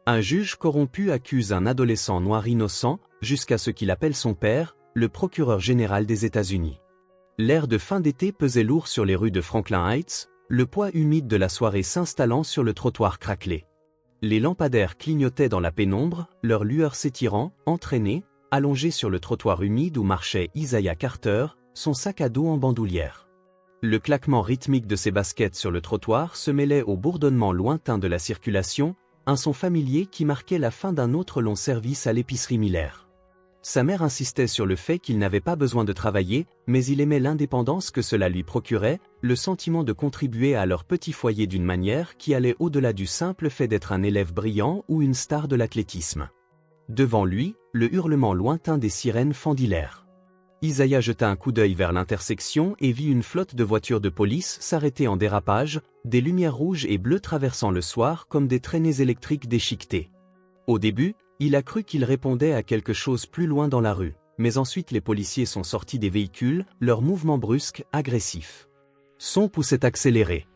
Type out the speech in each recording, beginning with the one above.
Un juge corrompu accuse un adolescent noir innocent, jusqu'à ce qu'il appelle son père, le procureur général des États-Unis. L'air de fin d'été pesait lourd sur les rues de Franklin Heights, le poids humide de la soirée s'installant sur le trottoir craquelé. Les lampadaires clignotaient dans la pénombre, leurs lueurs s'étirant, entraînées, allongées sur le trottoir humide où marchait Isaiah Carter, son sac à dos en bandoulière. Le claquement rythmique de ses baskets sur le trottoir se mêlait au bourdonnement lointain de la circulation, un son familier qui marquait la fin d'un autre long service à l'épicerie Miller. Sa mère insistait sur le fait qu'il n'avait pas besoin de travailler, mais il aimait l'indépendance que cela lui procurait, le sentiment de contribuer à leur petit foyer d'une manière qui allait au-delà du simple fait d'être un élève brillant ou une star de l'athlétisme. Devant lui, le hurlement lointain des sirènes fendit l'air. Isaiah jeta un coup d'œil vers l'intersection et vit une flotte de voitures de police s'arrêter en dérapage, des lumières rouges et bleues traversant le soir comme des traînées électriques déchiquetées. Au début, il a cru qu'il répondait à quelque chose plus loin dans la rue, mais ensuite les policiers sont sortis des véhicules, leurs mouvements brusques, agressifs. Son pouls s'est accéléré.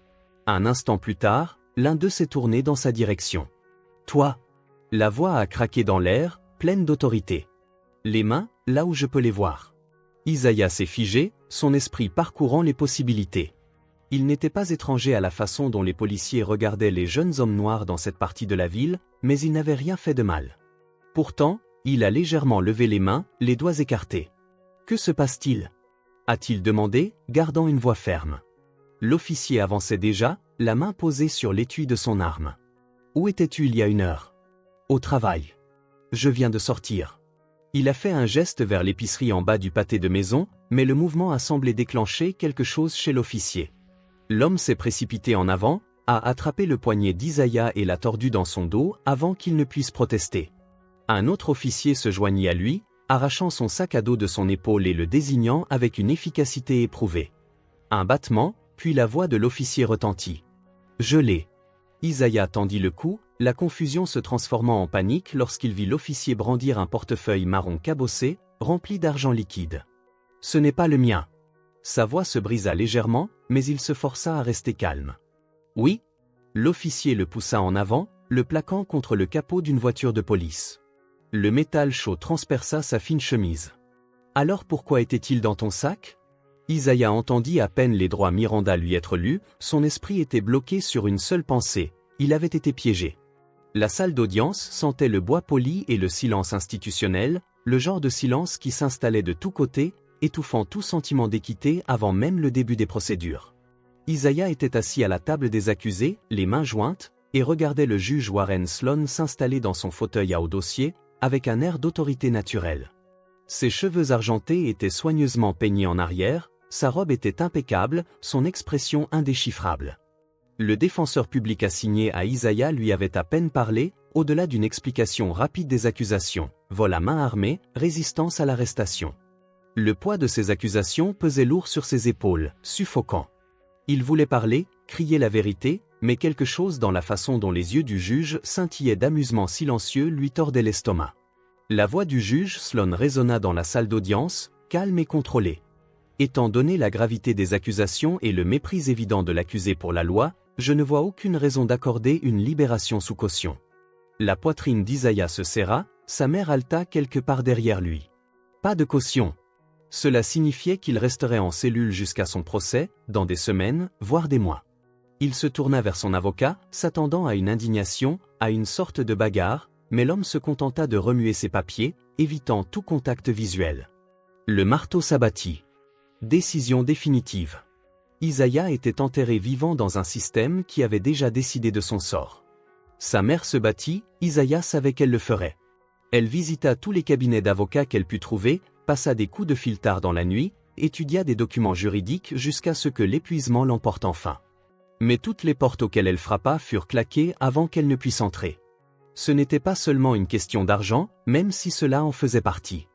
Un instant plus tard, l'un d'eux s'est tourné dans sa direction. « Toi !» La voix a craqué dans l'air, pleine d'autorité. « Les mains, là où je peux les voir. » Isaiah s'est figé, son esprit parcourant les possibilités. Il n'était pas étranger à la façon dont les policiers regardaient les jeunes hommes noirs dans cette partie de la ville, mais il n'avait rien fait de mal. Pourtant, il a légèrement levé les mains, les doigts écartés. « Que se passe-t-il » a-t-il demandé, gardant une voix ferme. L'officier avançait déjà, la main posée sur l'étui de son arme. « Où étais-tu il y a 1 heure ?»« Au travail. Je viens de sortir. » Il a fait un geste vers l'épicerie en bas du pâté de maison, mais le mouvement a semblé déclencher quelque chose chez l'officier. L'homme s'est précipité en avant, a attrapé le poignet d'Isaiah et l'a tordu dans son dos avant qu'il ne puisse protester. Un autre officier se joignit à lui, arrachant son sac à dos de son épaule et le désignant avec une efficacité éprouvée. Un battement, puis la voix de l'officier retentit. « Je l'ai. » Isaiah tendit le cou, la confusion se transformant en panique lorsqu'il vit l'officier brandir un portefeuille marron cabossé, rempli d'argent liquide. « Ce n'est pas le mien. » Sa voix se brisa légèrement, mais il se força à rester calme. « Oui ?» L'officier le poussa en avant, le plaquant contre le capot d'une voiture de police. Le métal chaud transperça sa fine chemise. « Alors pourquoi était-il dans ton sac ?» Isaiah entendit à peine les droits Miranda lui être lus, son esprit était bloqué sur une seule pensée, il avait été piégé. La salle d'audience sentait le bois poli et le silence institutionnel, le genre de silence qui s'installait de tous côtés, étouffant tout sentiment d'équité avant même le début des procédures. Isaiah était assis à la table des accusés, les mains jointes, et regardait le juge Warren Sloan s'installer dans son fauteuil à haut dossier, avec un air d'autorité naturelle. Ses cheveux argentés étaient soigneusement peignés en arrière, sa robe était impeccable, son expression indéchiffrable. Le défenseur public assigné à Isaiah lui avait à peine parlé, au-delà d'une explication rapide des accusations, vol à main armée, résistance à l'arrestation. Le poids de ces accusations pesait lourd sur ses épaules, suffocant. Il voulait parler, crier la vérité, mais quelque chose dans la façon dont les yeux du juge scintillaient d'amusement silencieux lui tordait l'estomac. La voix du juge Sloan résonna dans la salle d'audience, calme et contrôlée. Étant donné la gravité des accusations et le mépris évident de l'accusé pour la loi, je ne vois aucune raison d'accorder une libération sous caution. La poitrine d'Isaiah se serra, sa mère haleta quelque part derrière lui. Pas de caution. Cela signifiait qu'il resterait en cellule jusqu'à son procès, dans des semaines, voire des mois. Il se tourna vers son avocat, s'attendant à une indignation, à une sorte de bagarre, mais l'homme se contenta de remuer ses papiers, évitant tout contact visuel. Le marteau s'abattit. Décision définitive. Isaiah était enterré vivant dans un système qui avait déjà décidé de son sort. Sa mère se battit, Isaiah savait qu'elle le ferait. Elle visita tous les cabinets d'avocats qu'elle put trouver, passa des coups de fil tard dans la nuit, étudia des documents juridiques jusqu'à ce que l'épuisement l'emporte enfin. Mais toutes les portes auxquelles elle frappa furent claquées avant qu'elle ne puisse entrer. Ce n'était pas seulement une question d'argent, même si cela en faisait partie.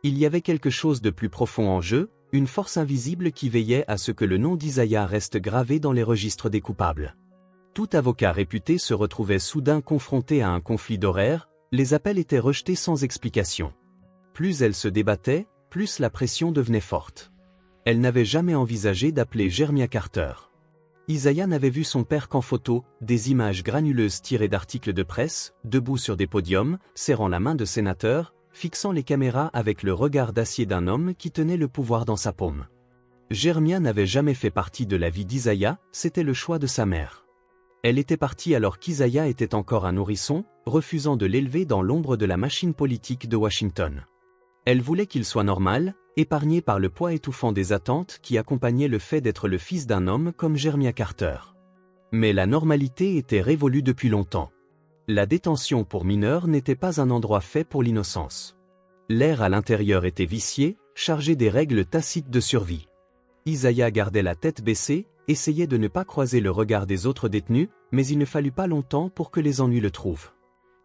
Il y avait quelque chose de plus profond en jeu, une force invisible qui veillait à ce que le nom d'Isaiah reste gravé dans les registres des coupables. Tout avocat réputé se retrouvait soudain confronté à un conflit d'horaires, les appels étaient rejetés sans explication. Plus elle se débattait, plus la pression devenait forte. Elle n'avait jamais envisagé d'appeler Jeremiah Carter. Isaiah n'avait vu son père qu'en photo, des images granuleuses tirées d'articles de presse, debout sur des podiums, serrant la main de sénateurs, fixant les caméras avec le regard d'acier d'un homme qui tenait le pouvoir dans sa paume. Jeremiah n'avait jamais fait partie de la vie d'Isaiah, c'était le choix de sa mère. Elle était partie alors qu'Isaiah était encore un nourrisson, refusant de l'élever dans l'ombre de la machine politique de Washington. Elle voulait qu'il soit normal, épargné par le poids étouffant des attentes qui accompagnaient le fait d'être le fils d'un homme comme Jeremiah Carter. Mais la normalité était révolue depuis longtemps. La détention pour mineurs n'était pas un endroit fait pour l'innocence. L'air à l'intérieur était vicié, chargé des règles tacites de survie. Isaiah gardait la tête baissée, essayait de ne pas croiser le regard des autres détenus, mais il ne fallut pas longtemps pour que les ennuis le trouvent.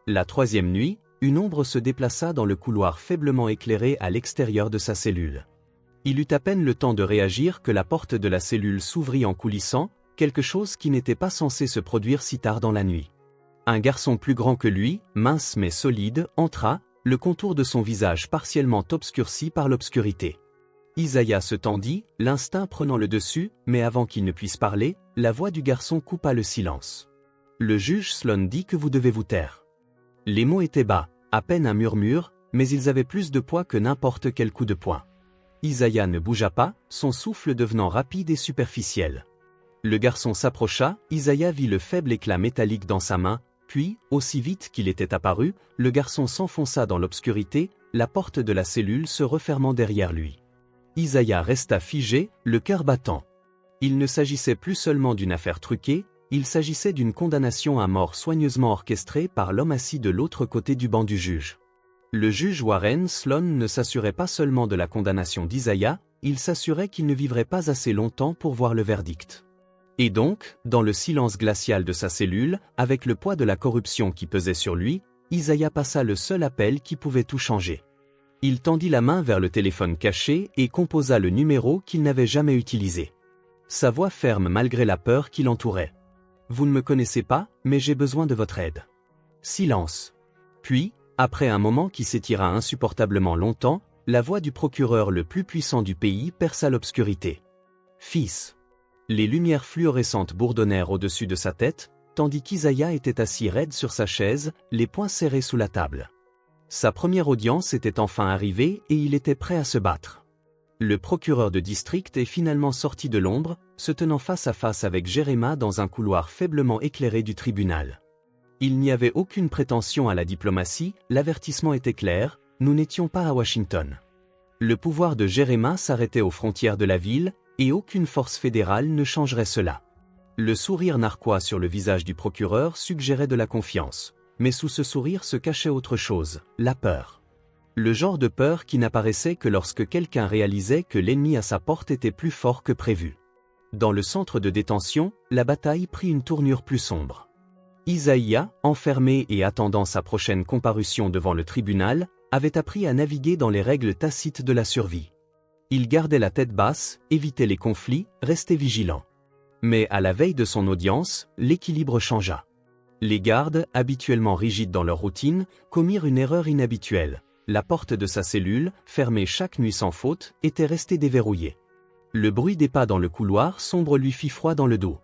La troisième nuit, une ombre se déplaça dans le couloir faiblement éclairé à l'extérieur de sa cellule. Il eut à peine le temps de réagir que la porte de la cellule s'ouvrit en coulissant, quelque chose qui n'était pas censé se produire si tard dans la nuit. Un garçon plus grand que lui, mince mais solide, entra, le contour de son visage partiellement obscurci par l'obscurité. Isaiah se tendit, l'instinct prenant le dessus, mais avant qu'il ne puisse parler, la voix du garçon coupa le silence. Le juge Sloan dit que vous devez vous taire. Les mots étaient bas, à peine un murmure, mais ils avaient plus de poids que n'importe quel coup de poing. Isaiah ne bougea pas, son souffle devenant rapide et superficiel. Le garçon s'approcha, Isaiah vit le faible éclat métallique dans sa main, puis, aussi vite qu'il était apparu, le garçon s'enfonça dans l'obscurité, la porte de la cellule se refermant derrière lui. Isaiah resta figé, le cœur battant. Il ne s'agissait plus seulement d'une affaire truquée, il s'agissait d'une condamnation à mort soigneusement orchestrée par l'homme assis de l'autre côté du banc du juge. Le juge Warren Sloan ne s'assurait pas seulement de la condamnation d'Isaiah, il s'assurait qu'il ne vivrait pas assez longtemps pour voir le verdict. Et donc, dans le silence glacial de sa cellule, avec le poids de la corruption qui pesait sur lui, Isaiah passa le seul appel qui pouvait tout changer. Il tendit la main vers le téléphone caché et composa le numéro qu'il n'avait jamais utilisé. Sa voix ferme malgré la peur qui l'entourait. « Vous ne me connaissez pas, mais j'ai besoin de votre aide. » Silence. Puis, après un moment qui s'étira insupportablement longtemps, la voix du procureur le plus puissant du pays perça l'obscurité. « Fils. » Les lumières fluorescentes bourdonnèrent au-dessus de sa tête, tandis qu'Isaiah était assis raide sur sa chaise, les poings serrés sous la table. Sa première audience était enfin arrivée et il était prêt à se battre. Le procureur de district est finalement sorti de l'ombre, se tenant face à face avec Jeremiah dans un couloir faiblement éclairé du tribunal. Il n'y avait aucune prétention à la diplomatie, l'avertissement était clair, nous n'étions pas à Washington. Le pouvoir de Jeremiah s'arrêtait aux frontières de la ville, et aucune force fédérale ne changerait cela. Le sourire narquois sur le visage du procureur suggérait de la confiance, mais sous ce sourire se cachait autre chose, la peur. Le genre de peur qui n'apparaissait que lorsque quelqu'un réalisait que l'ennemi à sa porte était plus fort que prévu. Dans le centre de détention, la bataille prit une tournure plus sombre. Isaiah, enfermé et attendant sa prochaine comparution devant le tribunal, avait appris à naviguer dans les règles tacites de la survie. Il gardait la tête basse, évitait les conflits, restait vigilant. Mais à la veille de son audience, l'équilibre changea. Les gardes, habituellement rigides dans leur routine, commirent une erreur inhabituelle. La porte de sa cellule, fermée chaque nuit sans faute, était restée déverrouillée. Le bruit des pas dans le couloir sombre lui fit froid dans le dos.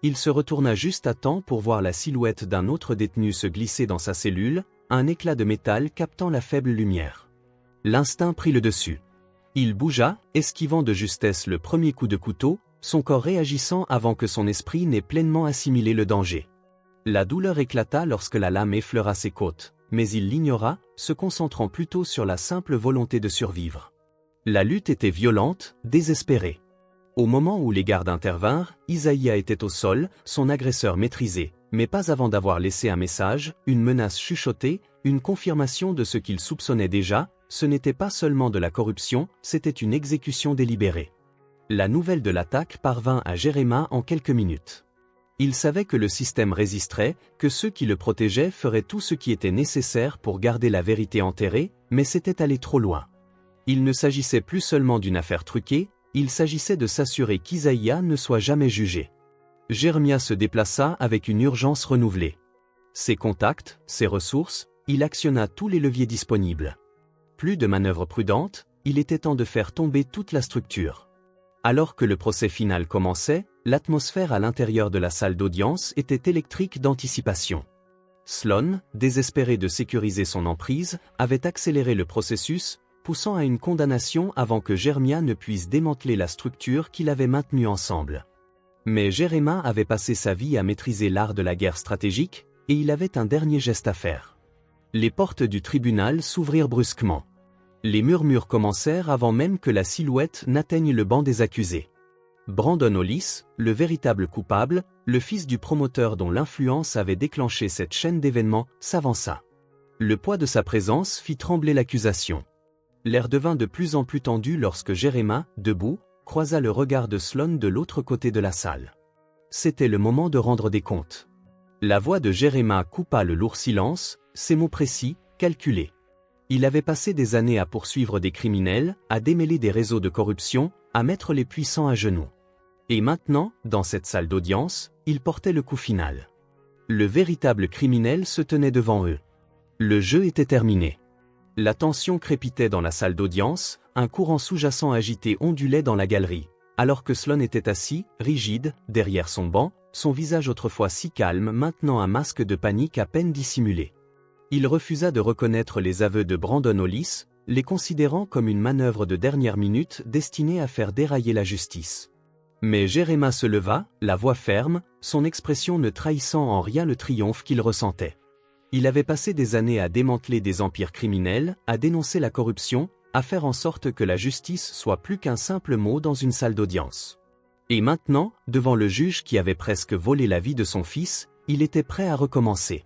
Il se retourna juste à temps pour voir la silhouette d'un autre détenu se glisser dans sa cellule, un éclat de métal captant la faible lumière. L'instinct prit le dessus. Il bougea, esquivant de justesse le premier coup de couteau, son corps réagissant avant que son esprit n'ait pleinement assimilé le danger. La douleur éclata lorsque la lame effleura ses côtes, mais il l'ignora, se concentrant plutôt sur la simple volonté de survivre. La lutte était violente, désespérée. Au moment où les gardes intervinrent, Isaiah était au sol, son agresseur maîtrisé, mais pas avant d'avoir laissé un message, une menace chuchotée, une confirmation de ce qu'il soupçonnait déjà. Ce n'était pas seulement de la corruption, c'était une exécution délibérée. La nouvelle de l'attaque parvint à Jeremiah en quelques minutes. Il savait que le système résisterait, que ceux qui le protégeaient feraient tout ce qui était nécessaire pour garder la vérité enterrée, mais c'était aller trop loin. Il ne s'agissait plus seulement d'une affaire truquée, il s'agissait de s'assurer qu'Isaiah ne soit jamais jugé. Jeremiah se déplaça avec une urgence renouvelée. Ses contacts, ses ressources, il actionna tous les leviers disponibles. Plus de manœuvres prudentes, il était temps de faire tomber toute la structure. Alors que le procès final commençait, l'atmosphère à l'intérieur de la salle d'audience était électrique d'anticipation. Sloan, désespéré de sécuriser son emprise, avait accéléré le processus, poussant à une condamnation avant que Jeremiah ne puisse démanteler la structure qu'il avait maintenue ensemble. Mais Jeremiah avait passé sa vie à maîtriser l'art de la guerre stratégique, et il avait un dernier geste à faire. Les portes du tribunal s'ouvrirent brusquement. Les murmures commencèrent avant même que la silhouette n'atteigne le banc des accusés. Brandon Hollis, le véritable coupable, le fils du promoteur dont l'influence avait déclenché cette chaîne d'événements, s'avança. Le poids de sa présence fit trembler l'accusation. L'air devint de plus en plus tendu lorsque Jeremiah, debout, croisa le regard de Sloan de l'autre côté de la salle. C'était le moment de rendre des comptes. La voix de Jeremiah coupa le lourd silence, ses mots précis, calculés. Il avait passé des années à poursuivre des criminels, à démêler des réseaux de corruption, à mettre les puissants à genoux. Et maintenant, dans cette salle d'audience, il portait le coup final. Le véritable criminel se tenait devant eux. Le jeu était terminé. La tension crépitait dans la salle d'audience, un courant sous-jacent agité ondulait dans la galerie, alors que Sloan était assis, rigide, derrière son banc, son visage autrefois si calme maintenant un masque de panique à peine dissimulé. Il refusa de reconnaître les aveux de Brandon Hollis, les considérant comme une manœuvre de dernière minute destinée à faire dérailler la justice. Mais Jeremiah se leva, la voix ferme, son expression ne trahissant en rien le triomphe qu'il ressentait. Il avait passé des années à démanteler des empires criminels, à dénoncer la corruption, à faire en sorte que la justice soit plus qu'un simple mot dans une salle d'audience. Et maintenant, devant le juge qui avait presque volé la vie de son fils, il était prêt à recommencer.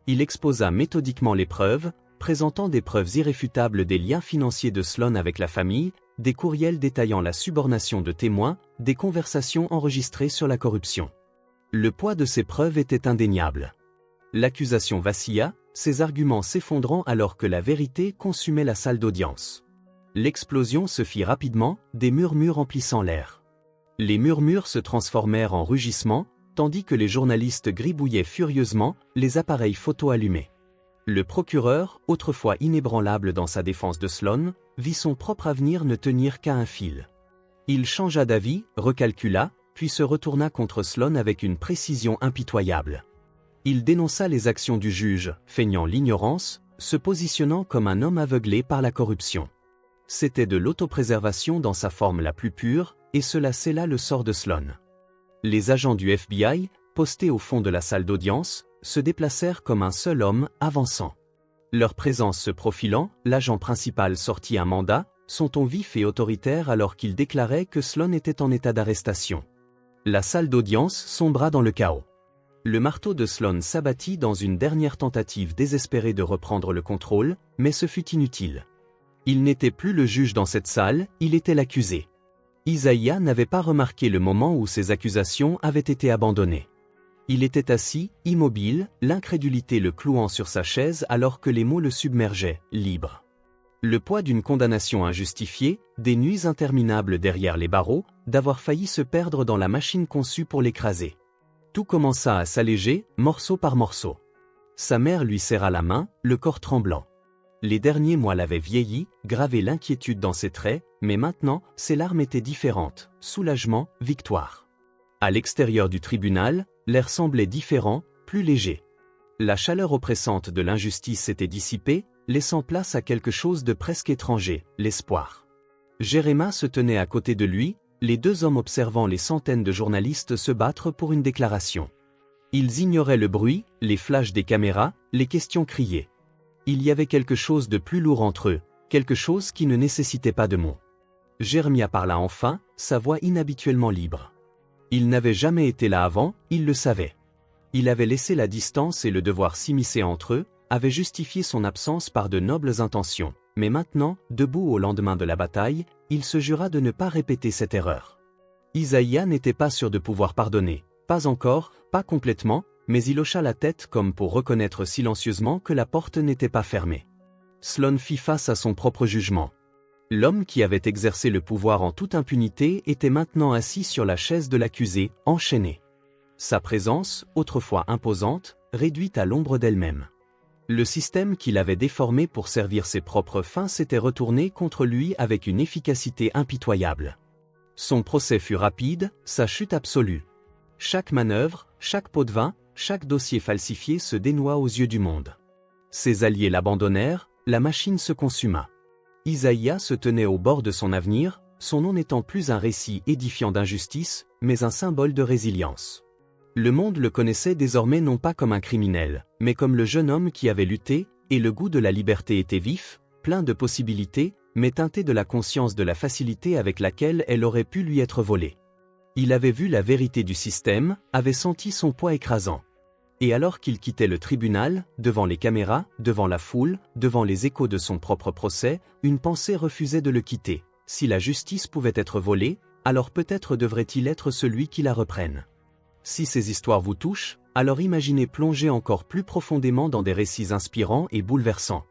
Il exposa méthodiquement les preuves, présentant des preuves irréfutables des liens financiers de Sloan avec la famille, des courriels détaillant la subornation de témoins, des conversations enregistrées sur la corruption. Le poids de ces preuves était indéniable. L'accusation vacilla, ses arguments s'effondrant alors que la vérité consumait la salle d'audience. L'explosion se fit rapidement, des murmures emplissant l'air. Les murmures se transformèrent en rugissements, tandis que les journalistes gribouillaient furieusement, les appareils photo allumés. Le procureur, autrefois inébranlable dans sa défense de Sloan, vit son propre avenir ne tenir qu'à un fil. Il changea d'avis, recalcula, puis se retourna contre Sloan avec une précision impitoyable. Il dénonça les actions du juge, feignant l'ignorance, se positionnant comme un homme aveuglé par la corruption. C'était de l'autopréservation dans sa forme la plus pure, et cela scella le sort de Sloan. Les agents du FBI, postés au fond de la salle d'audience, se déplacèrent comme un seul homme, avançant. Leur présence se profilant, l'agent principal sortit un mandat, son ton vif et autoritaire alors qu'il déclarait que Sloan était en état d'arrestation. La salle d'audience sombra dans le chaos. Le marteau de Sloan s'abattit dans une dernière tentative désespérée de reprendre le contrôle, mais ce fut inutile. Il n'était plus le juge dans cette salle, il était l'accusé. Isaiah n'avait pas remarqué le moment où ses accusations avaient été abandonnées. Il était assis, immobile, l'incrédulité le clouant sur sa chaise alors que les mots le submergeaient, libre. Le poids d'une condamnation injustifiée, des nuits interminables derrière les barreaux, d'avoir failli se perdre dans la machine conçue pour l'écraser. Tout commença à s'alléger, morceau par morceau. Sa mère lui serra la main, le corps tremblant. Les derniers mois l'avaient vieilli, gravé l'inquiétude dans ses traits, mais maintenant, ses larmes étaient différentes, soulagement, victoire. À l'extérieur du tribunal, l'air semblait différent, plus léger. La chaleur oppressante de l'injustice s'était dissipée, laissant place à quelque chose de presque étranger, l'espoir. Jeremiah se tenait à côté de lui, les deux hommes observant les centaines de journalistes se battre pour une déclaration. Ils ignoraient le bruit, les flashs des caméras, les questions criées. Il y avait quelque chose de plus lourd entre eux, quelque chose qui ne nécessitait pas de mots. Jeremiah parla enfin, sa voix inhabituellement libre. Il n'avait jamais été là avant, il le savait. Il avait laissé la distance et le devoir s'immiscer entre eux, avait justifié son absence par de nobles intentions, mais maintenant, debout au lendemain de la bataille, il se jura de ne pas répéter cette erreur. Isaiah n'était pas sûr de pouvoir pardonner, pas encore, pas complètement, mais il hocha la tête comme pour reconnaître silencieusement que la porte n'était pas fermée. Sloan fit face à son propre jugement. L'homme qui avait exercé le pouvoir en toute impunité était maintenant assis sur la chaise de l'accusé, enchaîné. Sa présence, autrefois imposante, réduite à l'ombre d'elle-même. Le système qu'il avait déformé pour servir ses propres fins s'était retourné contre lui avec une efficacité impitoyable. Son procès fut rapide, sa chute absolue. Chaque manœuvre, chaque pot de vin, chaque dossier falsifié se dénoua aux yeux du monde. Ses alliés l'abandonnèrent, la machine se consuma. Isaïe se tenait au bord de son avenir, son nom n'étant plus un récit édifiant d'injustice, mais un symbole de résilience. Le monde le connaissait désormais non pas comme un criminel, mais comme le jeune homme qui avait lutté, et le goût de la liberté était vif, plein de possibilités, mais teinté de la conscience de la facilité avec laquelle elle aurait pu lui être volée. Il avait vu la vérité du système, avait senti son poids écrasant. Et alors qu'il quittait le tribunal, devant les caméras, devant la foule, devant les échos de son propre procès, une pensée refusait de le quitter. Si la justice pouvait être volée, alors peut-être devrait-il être celui qui la reprenne. Si ces histoires vous touchent, alors imaginez plonger encore plus profondément dans des récits inspirants et bouleversants.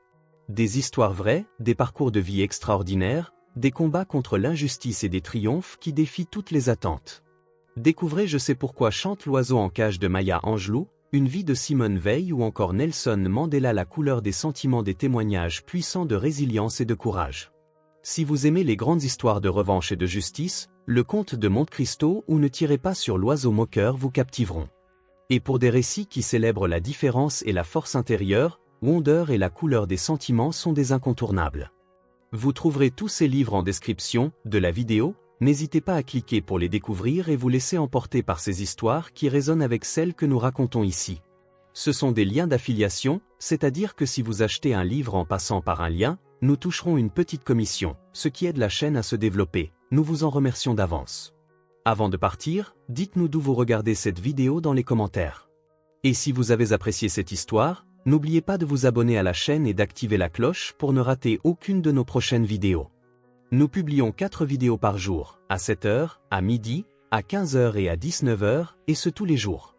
Des histoires vraies, des parcours de vie extraordinaires, des combats contre l'injustice et des triomphes qui défient toutes les attentes. Découvrez Je sais pourquoi chante l'oiseau en cage de Maya Angelou, Une vie de Simone Veil ou encore Nelson Mandela, la couleur des sentiments, des témoignages puissants de résilience et de courage. Si vous aimez les grandes histoires de revanche et de justice, Le Comte de Monte Cristo ou Ne tirez pas sur l'oiseau moqueur vous captiveront. Et pour des récits qui célèbrent la différence et la force intérieure, Wonder et la couleur des sentiments sont des incontournables. Vous trouverez tous ces livres en description de la vidéo, n'hésitez pas à cliquer pour les découvrir et vous laisser emporter par ces histoires qui résonnent avec celles que nous racontons ici. Ce sont des liens d'affiliation, c'est-à-dire que si vous achetez un livre en passant par un lien, nous toucherons une petite commission, ce qui aide la chaîne à se développer. Nous vous en remercions d'avance. Avant de partir, dites-nous d'où vous regardez cette vidéo dans les commentaires. Et si vous avez apprécié cette histoire, n'oubliez pas de vous abonner à la chaîne et d'activer la cloche pour ne rater aucune de nos prochaines vidéos. Nous publions 4 vidéos par jour, à 7h, à midi, à 15h et à 19h, et ce tous les jours.